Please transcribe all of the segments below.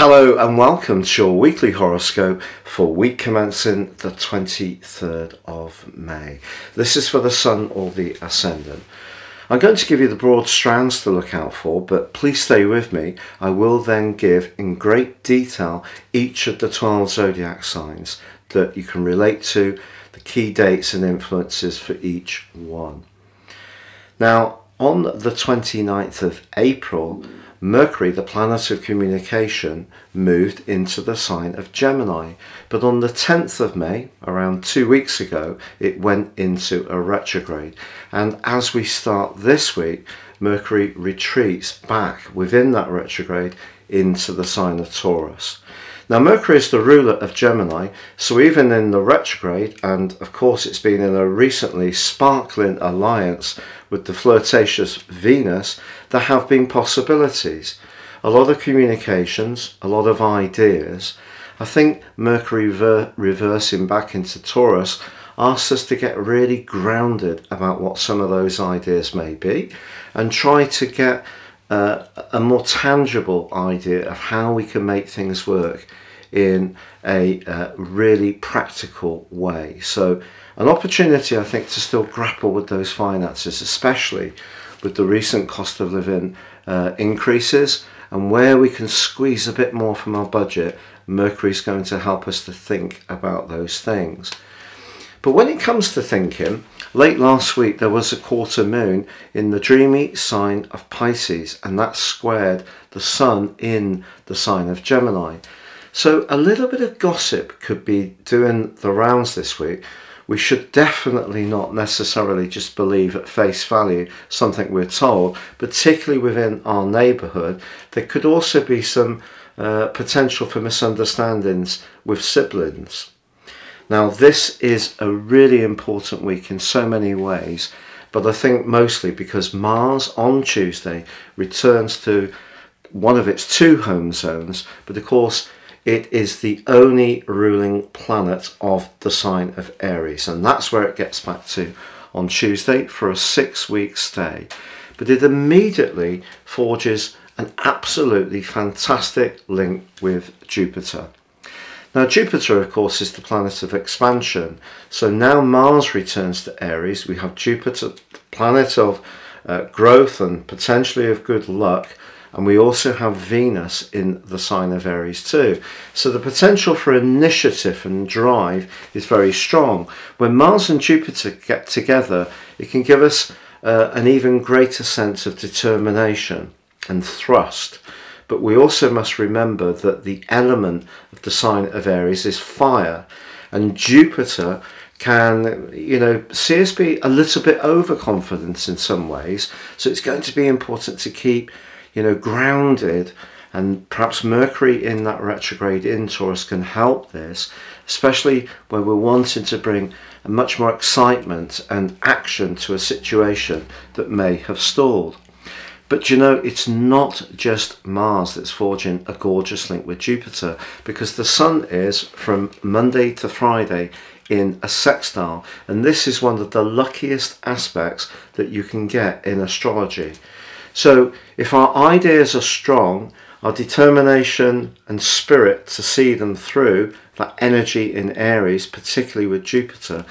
Hello and welcome to your weekly horoscope for week commencing the 23rd of May. This is for the Sun or the Ascendant. I'm going to give you the broad strands to look out for, but please stay with me. I will then give in great detail each of the 12 zodiac signs that you can relate to, the key dates and influences for each one. Now, on the 29th of April, Mercury, the planet of communication, moved into the sign of Gemini. But on the 10th of May, around 2 weeks ago, it went into a retrograde. And as we start this week, Mercury retreats back within that retrograde into the sign of Taurus. Now, Mercury is the ruler of Gemini, so even in the retrograde, and of course it's been in a recently sparkling alliance with the flirtatious Venus, there have been possibilities. A lot of communications, a lot of ideas. I think Mercury reversing back into Taurus asks us to get really grounded about what some of those ideas may be and try to get a more tangible idea of how we can make things work in a really practical way. So an opportunity, I think, to still grapple with those finances, especially with the recent cost of living increases, and where we can squeeze a bit more from our budget. Mercury's going to help us to think about those things. But when it comes to thinking, late last week there was a quarter moon in the dreamy sign of Pisces, and that squared the Sun in the sign of Gemini. So a little bit of gossip could be doing the rounds this week. We should definitely not necessarily just believe at face value something we're told, particularly within our neighbourhood. There could also be some potential for misunderstandings with siblings. Now, this is a really important week in so many ways, but I think mostly because Mars on Tuesday returns to one of its two home zones, but of course it is the only ruling planet of the sign of Aries, and that's where it gets back to on Tuesday for a 6-week stay. But it immediately forges an absolutely fantastic link with Jupiter. Now, Jupiter, of course, is the planet of expansion. So now Mars returns to Aries. We have Jupiter, the planet of growth and potentially of good luck. And we also have Venus in the sign of Aries too. So the potential for initiative and drive is very strong. When Mars and Jupiter get together, it can give us an even greater sense of determination and thrust. But we also must remember that the element of the sign of Aries is fire, and Jupiter can, see us be a little bit overconfident in some ways. So it's going to be important to keep, grounded, and perhaps Mercury in that retrograde in Taurus can help this, especially where we're wanting to bring a much more excitement and action to a situation that may have stalled. But it's not just Mars that's forging a gorgeous link with Jupiter, because the Sun is, from Monday to Friday, in a sextile, and this is one of the luckiest aspects that you can get in astrology. So if our ideas are strong, our determination and spirit to see them through, that energy in Aries, particularly with Jupiter,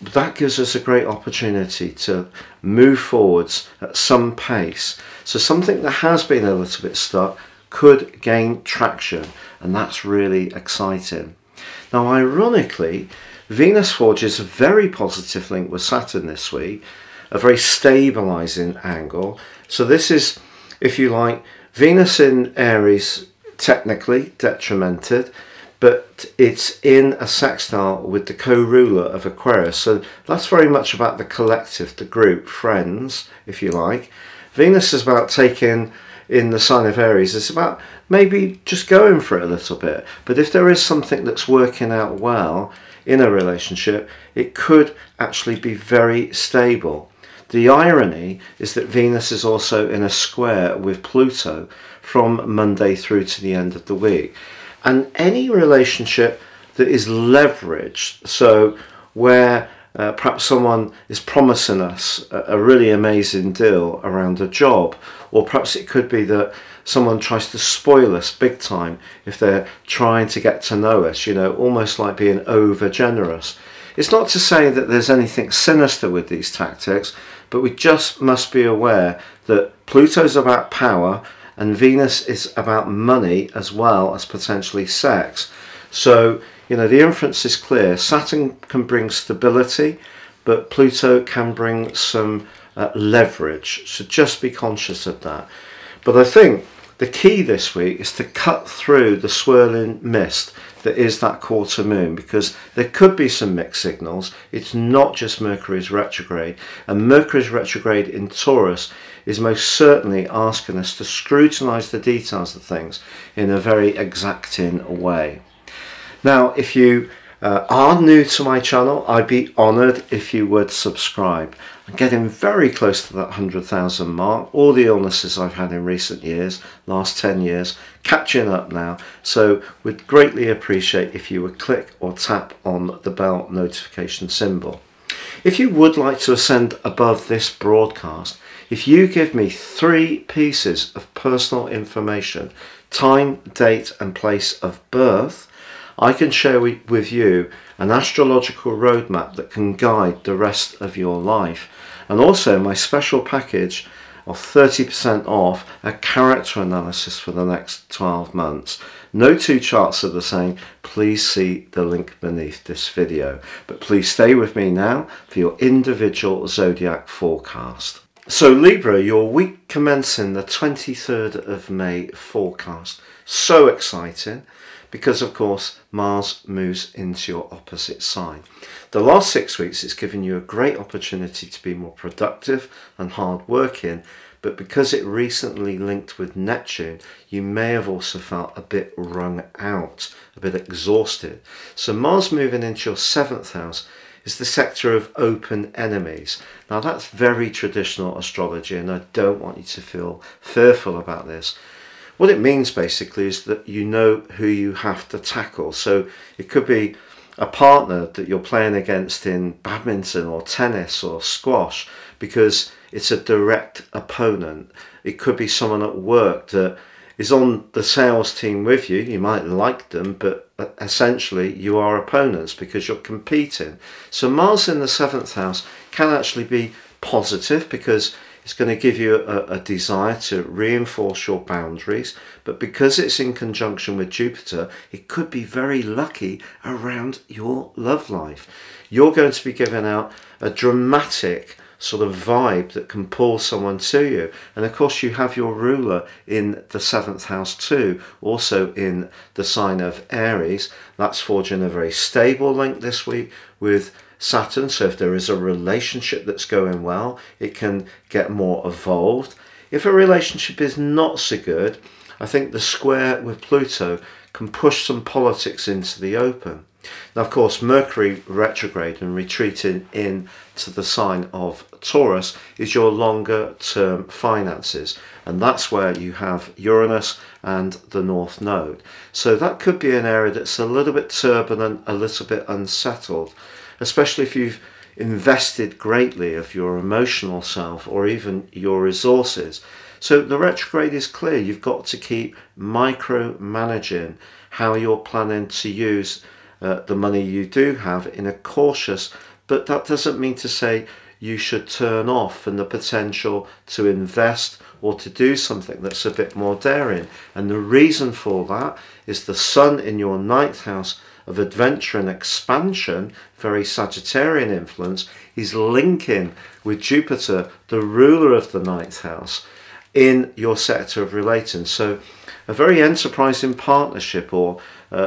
that gives us a great opportunity to move forwards at some pace. So something that has been a little bit stuck could gain traction, and that's really exciting. Now, ironically, Venus forges a very positive link with Saturn this week, a very stabilizing angle. So this is, if you like, Venus in Aries, technically detrimented, but it's in a sextile with the co-ruler of Aquarius. So that's very much about the collective, the group, friends, if you like. Venus is about taking in the sign of Aries. It's about maybe just going for it a little bit. But if there is something that's working out well in a relationship, it could actually be very stable. The irony is that Venus is also in a square with Pluto from Monday through to the end of the week. And any relationship that is leveraged, so where perhaps someone is promising us a really amazing deal around a job, or perhaps it could be that someone tries to spoil us big time if they're trying to get to know us, you know, almost like being over generous. It's not to say that there's anything sinister with these tactics, but we just must be aware that Pluto's about power and Venus is about money as well as potentially sex. So, you know, the inference is clear. Saturn can bring stability, but Pluto can bring some leverage. So just be conscious of that. But I think the key this week is to cut through the swirling mist that is that quarter moon, because there could be some mixed signals. It's not just Mercury's retrograde, and Mercury's retrograde in Taurus is most certainly asking us to scrutinize the details of things in a very exacting way. Now, if you are new to my channel, I'd be honoured if you would subscribe. I'm getting very close to that 100,000 mark. All the illnesses I've had in recent years, last 10 years, catching up now. So we'd greatly appreciate if you would click or tap on the bell notification symbol. If you would like to ascend above this broadcast, if you give me 3 pieces of personal information, time, date and place of birth, I can share with you an astrological roadmap that can guide the rest of your life, and also my special package of 30% off a character analysis for the next 12 months. No 2 charts are the same. Please see the link beneath this video. But please stay with me now for your individual zodiac forecast. So Libra, your week commencing the 23rd of May forecast. So exciting, because of course Mars moves into your opposite sign. The last 6 weeks it's given you a great opportunity to be more productive and hard working, but because it recently linked with Neptune, you may have also felt a bit wrung out, a bit exhausted. So Mars moving into your 7th house is the sector of open enemies. Now that's very traditional astrology, and I don't want you to feel fearful about this. What it means basically is that you know who you have to tackle. So it could be a partner that you're playing against in badminton or tennis or squash, because it's a direct opponent. It could be someone at work that is on the sales team with you. You might like them, but essentially you are opponents because you're competing. So Mars in the 7th house can actually be positive, because it's going to give you a desire to reinforce your boundaries, but because it's in conjunction with Jupiter, it could be very lucky around your love life. You're going to be giving out a dramatic sort of vibe that can pull someone to you. And of course you have your ruler in the 7th house too, also in the sign of Aries. That's forging a very stable link this week with Saturn. So if there is a relationship that's going well, it can get more evolved. If a relationship is not so good, I think the square with Pluto can push some politics into the open. Now, of course, Mercury retrograde and retreating into the sign of Taurus is your longer term finances, and that's where you have Uranus and the North Node. So that could be an area that's a little bit turbulent, a little bit unsettled, especially if you've invested greatly of your emotional self or even your resources. So the retrograde is clear. You've got to keep micromanaging how you're planning to use the money you do have in a cautious, but that doesn't mean to say you should turn off from the potential to invest or to do something that's a bit more daring. And the reason for that is the Sun in your 9th house of adventure and expansion, very Sagittarian influence, is linking with Jupiter, the ruler of the 9th house, in your sector of relating. So a very enterprising partnership or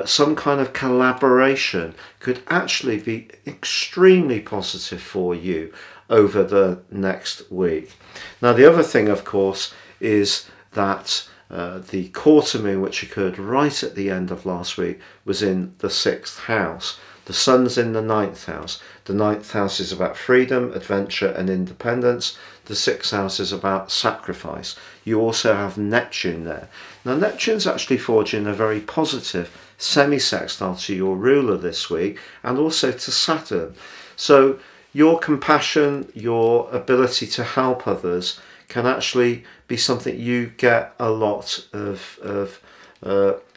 some kind of collaboration could actually be extremely positive for you over the next week. Now the other thing, of course, is that the quarter moon, which occurred right at the end of last week, was in the 6th house. The Sun's in the 9th house. The 9th house is about freedom, adventure and independence. The 6th house is about sacrifice. You also have Neptune there. Now Neptune's actually forging a very positive semi-sextile to your ruler this week, and also to Saturn. So your compassion, your ability to help others can actually be something you get a lot of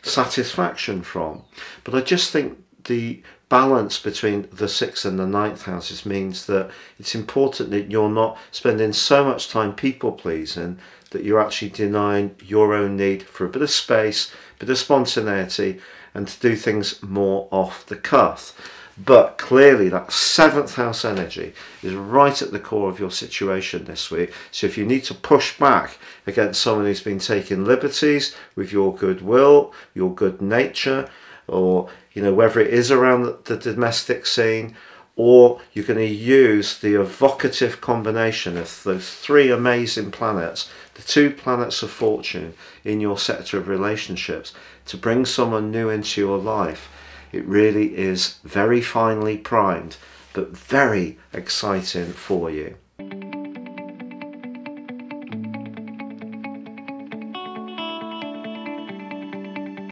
satisfaction from. But I just think the balance between the 6th and the 9th houses means that it's important that you're not spending so much time people pleasing that you're actually denying your own need for a bit of space, a bit of spontaneity, and to do things more off the cuff. But clearly that 7th house energy is right at the core of your situation this week. So if you need to push back against someone who's been taking liberties with your goodwill, your good nature, or whether it is around the domestic scene, or you're going to use the evocative combination of those 3 amazing planets, the 2 planets of fortune in your sector of relationships, to bring someone new into your life. It really is very finely primed, but very exciting for you.